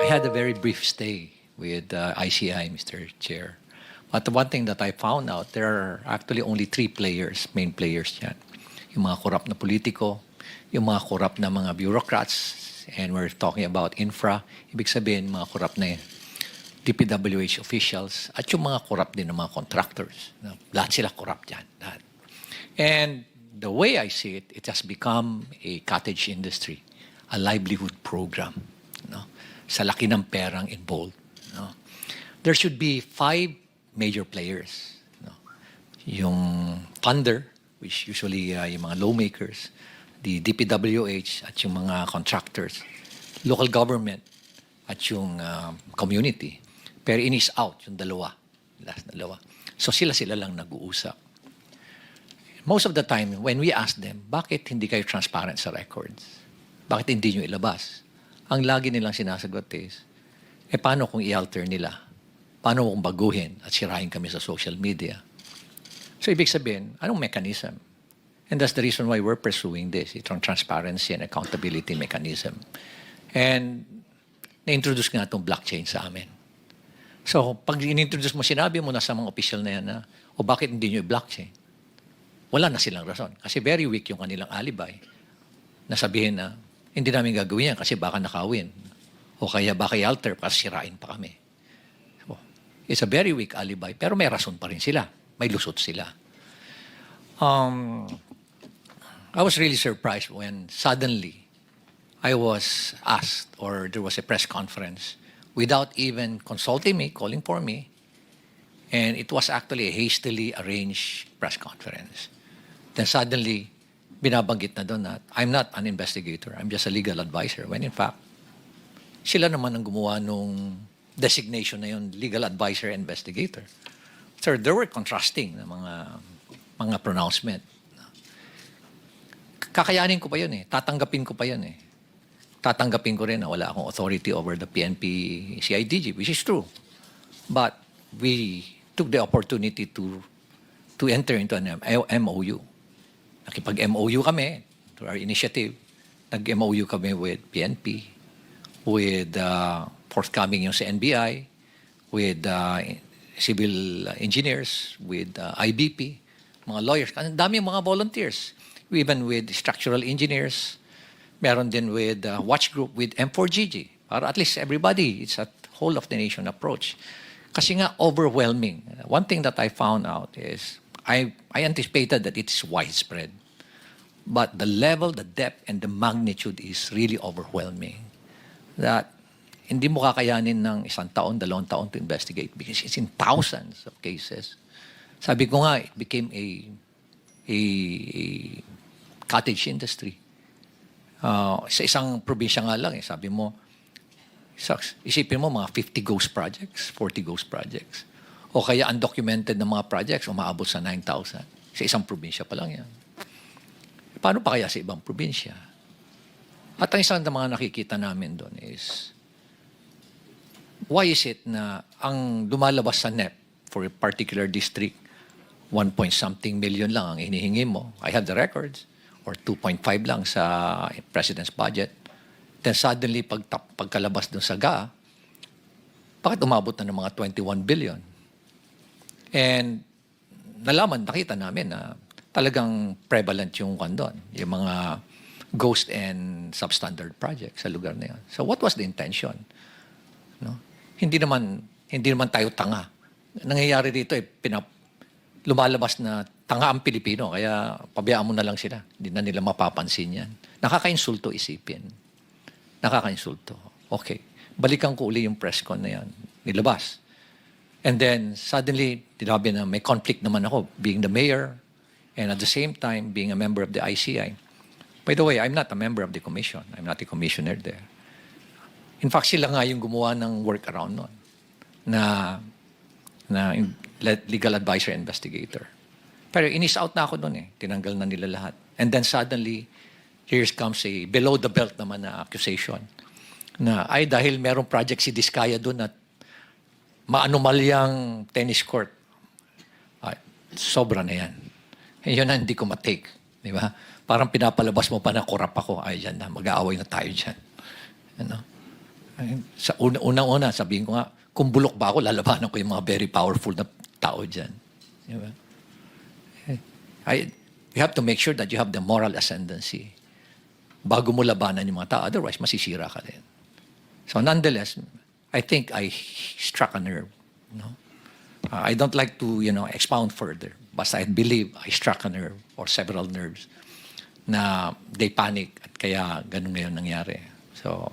I had a very brief stay with ICI, Mr. Chair. But the one thing that I found out, there are actually only three players, main players yan. Yung mga korap na politiko, yung mga korap na mga bureaucrats, and we're talking about infra, ibig sabihin mga korap na DPWH officials, at yung mga korap din ng mga contractors. Lahat sila korap dyan. Lahat. And the way I see it, it has become a cottage industry, a livelihood program. No? Sa laki ng perang involved. No? There should be 5 major players. No? Yung funder, which usually yung mga lawmakers, the DPWH at yung mga contractors, local government at yung community. Pero in is out, yung dalawa. Last dalawa. So sila lang nag-uusap. Most of the time, when we ask them, bakit hindi kayo transparent sa records? Bakit hindi nyo ilabas? Ang lagi nilang sinasagot is, paano kung i-alter nila? Paano kung baguhin at sirahin kami sa social media? So ibig sabihin, anong mechanism? And that's the reason why we're pursuing this, itong transparency and accountability mechanism. And na-introduce nga itong blockchain sa amin. So pag in-introduce mo, sinabi mo na sa mga official na yan na, o bakit hindi nyo i-blockchain? Wala na silang rason. Kasi very weak yung kanilang alibay. Na sabihin na, hindi namin gagawin yan kasi baka nakawin. O kaya baka i-alter kasi sirain pa kami. So, it's a very weak alibi. Pero may rason pa rin sila. May lusot sila. I was really surprised when suddenly I was asked or there was a press conference without even consulting me, calling for me. And it was actually a hastily arranged press conference. Then suddenly, binabanggit na doon na I'm not an investigator, I'm just a legal advisor. When in fact, sila naman ang gumawa nung designation na yun, legal advisor investigator. So there were contrasting na mga pronouncement. Kakayanin ko pa yun eh. Tatanggapin ko pa yun eh. Tatanggapin ko rin na wala akong authority over the PNP CIDG, which is true. But we took the opportunity to enter into an MOU. Nakipag-MOU kami to our initiative. Nag-MOU kami with PNP, with forthcoming yung sa NBI, with civil engineers, with IBP, mga lawyers. Ang dami mga volunteers. Even with structural engineers, meron din with watch group with M4GG. Para at least everybody, it's a whole of the nation approach. Kasi nga overwhelming. One thing that I found out is I anticipated that it's widespread. But the level, the depth, and the magnitude is really overwhelming. That hindi mo kakayanin ng 1 taon, 2 taon to investigate because it's in thousands of cases. Sabi ko nga, it became a cottage industry. Sa isang probinsya nga lang, sabi mo, isipin mo mga 50 ghost projects, 40 ghost projects. O kaya undocumented na mga projects, umaabot sa 9,000. Sa isang probinsya pa lang yan. Paano pa kaya sa ibang probinsya? At ang isang ng mga nakikita namin doon is, why is it na ang lumalabas sa NEP for a particular district, 1-point-something million lang ang hinihingi mo. I have the records. Or 2.5 lang sa president's budget. Then suddenly, pagkalabas dun sa GA, bakit umabot na ng mga 21 billion? And nakita namin na talagang prevalent yung doon, yung mga ghost and substandard projects sa lugar na yun. So what was the intention? No? Hindi naman tayo tanga. Nangyayari dito, lumalabas na tanga ang Pilipino, kaya pabayaan mo na lang sila. Hindi na nila mapapansin yan. Nakakainsulto isipin. Nakakainsulto. Okay. Balikan ko uli yung press con na yan. Nilabas. And then, suddenly, tinabi na may conflict naman ako, being the mayor, and at the same time, being a member of the ICI. By the way, I'm not a member of the commission. I'm not a commissioner there. In fact, sila nga yung gumawa ng workaround nun. Na legal advisor investigator. Pero inis out na ako doon eh. Tinanggal na nila lahat. And then suddenly, here comes a below the belt naman na accusation. Na ay dahil merong project si Diskaya doon at maanumalyang tennis court. Ay, sobra na yan. Yun na hindi ko matake. Di ba? Parang pinapalabas mo pa na korap ako. Ay, yan na. Mag-aaway na tayo dyan. Ano? Sa unang-una, sabihin ko nga, kung bulok ba ako, lalabanan ko yung mga very powerful na tao dyan. Di ba? You have to make sure that you have the moral ascendancy bago mo labanan yung mga tao. Otherwise, masisira ka din. So nonetheless, I think I struck a nerve. No? I don't like to, expound further. Basta I believe I struck a nerve or several nerves na they panic at kaya ganun ngayon nangyari. So,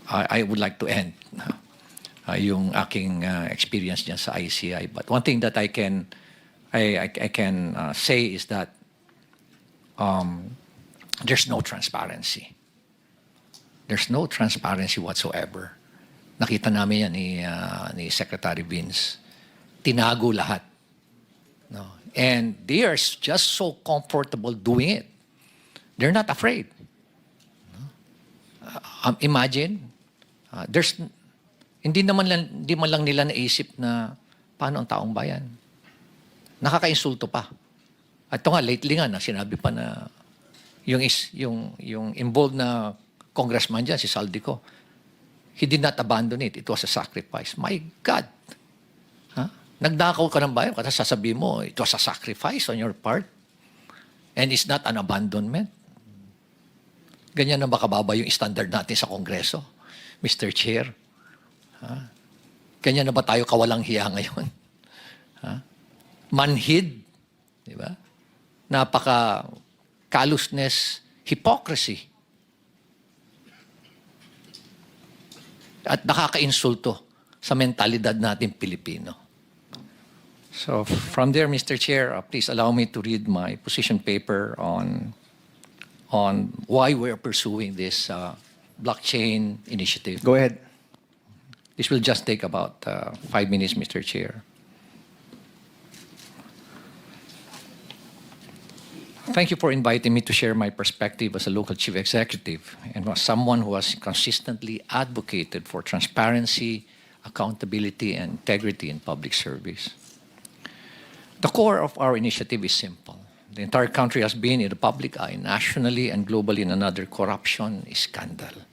I would like to end yung aking experience dyan sa ICI. But one thing that I can say is that there's no transparency. There's no transparency whatsoever. Nakita namin yan ni Secretary Vince. Tinago lahat. No? And they are just so comfortable doing it. They're not afraid. Imagine, hindi man lang nila naisip na paano ang taong bayan. Nakaka-insulto pa. At ito nga, lately nga, sinabi pa na yung involved na congressman dyan, si Saldico, he did not abandon it. It was a sacrifice. My God! Nagdakaw ka ng bayan, kasi sasabihin mo, it was a sacrifice on your part. And it's not an abandonment. Ganyan na ba kababa yung standard natin sa Kongreso, Mr. Chair? Ganyan na ba tayo kawalang hiya ngayon? Manhid, di ba? Napaka callousness, hypocrisy. At nakaka-insulto sa mentalidad natin Pilipino. So from there, Mr. Chair, please allow me to read my position paper on why we're pursuing this blockchain initiative. Go ahead. This will just take about 5 minutes, Mr. Chair. Thank you for inviting me to share my perspective as a local chief executive and as someone who has consistently advocated for transparency, accountability, and integrity in public service. The core of our initiative is simple. The entire country has been in the public eye, nationally and globally, in another corruption scandal.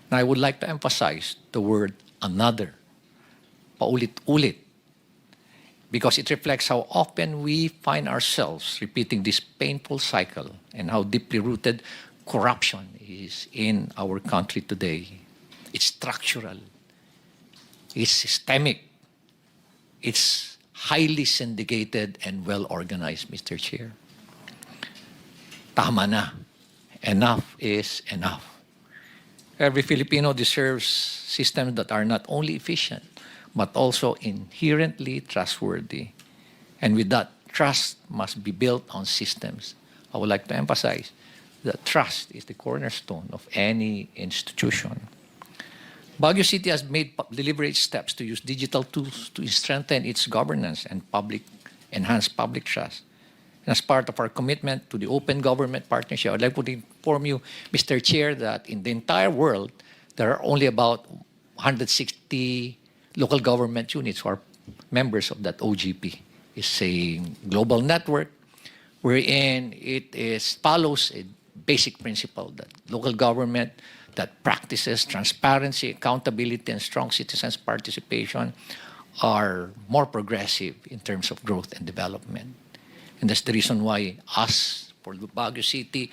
Now, I would like to emphasize the word another, paulit-ulit, because it reflects how often we find ourselves repeating this painful cycle and how deeply rooted corruption is in our country today. It's structural, it's systemic, it's highly syndicated and well-organized, Mr. Chair. Tama na. Enough is enough. Every Filipino deserves systems that are not only efficient, but also inherently trustworthy. And with that, trust must be built on systems. I would like to emphasize that trust is the cornerstone of any institution. Baguio City has made deliberate steps to use digital tools to strengthen its governance and enhance public trust. And as part of our commitment to the open government partnership, I would like to inform you, Mr. Chair, that in the entire world, there are only about 160 local government units who are members of that OGP. It's a global network wherein follows a basic principle that local government that practices transparency, accountability, and strong citizens' participation are more progressive in terms of growth and development. And that's the reason why us, for Baguio City,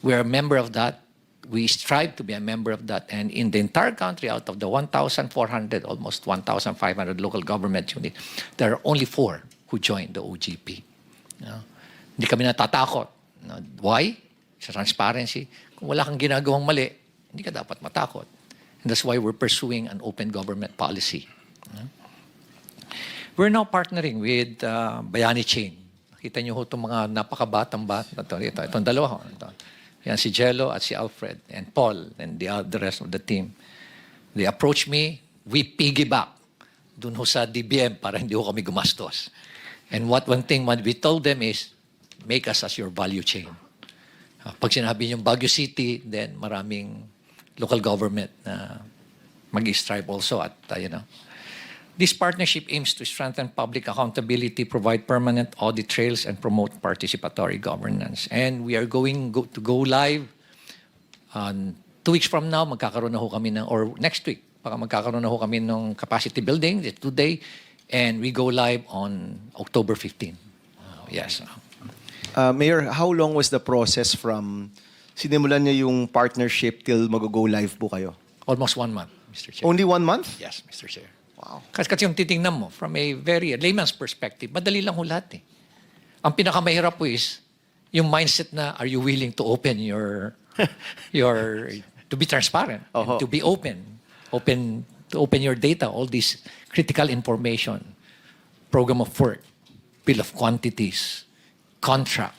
we're a member of that. We strive to be a member of that. And in the entire country, out of the 1,400, almost 1,500 local government units, there are only 4 who joined the OGP. Hindi kami natatakot. Why? Sa transparency. Kung wala kang ginagawang mali, hindi ka dapat matakot. And that's why we're pursuing an open government policy. We're now partnering with Bayani Chain. Nakita niyo ho itong mga napakabatang bata. Itong dalawa ho. Yan si Jello at si Alfred and Paul and the rest of the team. They approached me. We piggyback dun ho sa DBM para hindi ho kami gumastos. And one thing we told them is, make us as your value chain. Pag sinabi niyong Baguio City, then maraming local government na mag-strive also at, This partnership aims to strengthen public accountability, provide permanent audit trails, and promote participatory governance. And we are going to go live on 2 weeks from now, magkakaroon na ho kami ng, or next week, baka magkakaroon na ho kami ng capacity building today, and we go live on October 15. Yes. Mayor, how long was the process from sinimulan niyo yung partnership till mag-go live po kayo? Almost 1 month, Mr. Chair. Only 1 month? Yes, Mr. Chair. Wow. Kasi yung titingnan mo, from a very layman's perspective, madali lang ho lahat eh. Ang pinakamahirap po is, yung mindset na, are you willing to open to be transparent, and to be to open your data, all this critical information, program of work, bill of quantities, contract,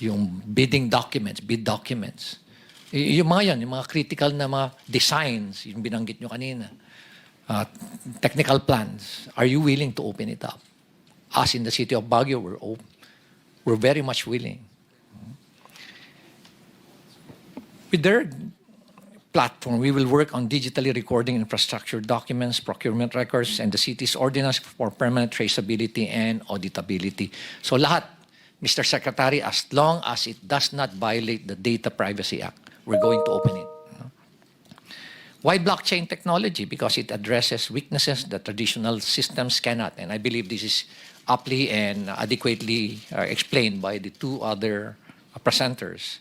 yung bidding documents, bid documents. Yung mga yan, yung mga critical na mga designs, yung binanggit nyo kanina, technical plans, are you willing to open it up? Us in the city of Baguio, we're very much willing. With their platform, we will work on digitally recording infrastructure documents, procurement records, and the city's ordinance for permanent traceability and auditability. So lahat, Mr. Secretary, as long as it does not violate the Data Privacy Act, we're going to open it. Why blockchain technology? Because it addresses weaknesses that traditional systems cannot. And I believe this is aptly and adequately explained by the 2 other presenters.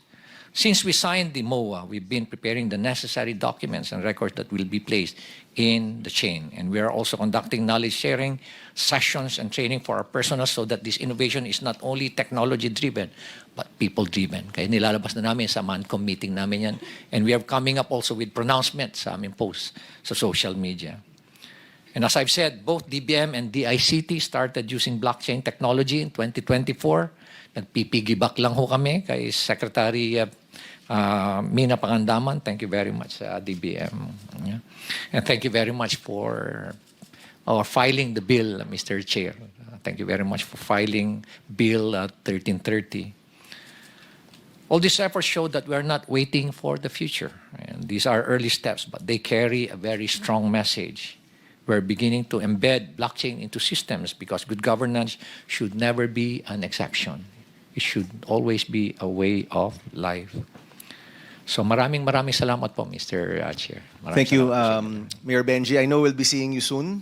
Since we signed the MOA, we've been preparing the necessary documents and records that will be placed in the chain. And we are also conducting knowledge sharing sessions and training for our personnel so that this innovation is not only technology-driven, but people-driven. Kaya nilalabas na namin sa MANCOM meeting namin yan. And we are coming up also with pronouncements sa aming posts sa social media. And as I've said, both DBM and DICT started using blockchain technology in 2024. Nagpipigibak lang ho kami kay Secretary Mina Pangandaman. Thank you very much, DBM. Yeah. And thank you very much for filing the bill, Mr. Chair. Thank you very much for filing Bill 1330. All these efforts show that we are not waiting for the future. And these are early steps, but they carry a very strong message. We're beginning to embed blockchain into systems because good governance should never be an exception. It should always be a way of life. So maraming salamat po, Mr. Chair. Thank you, Mayor Benji. I know we'll be seeing you soon.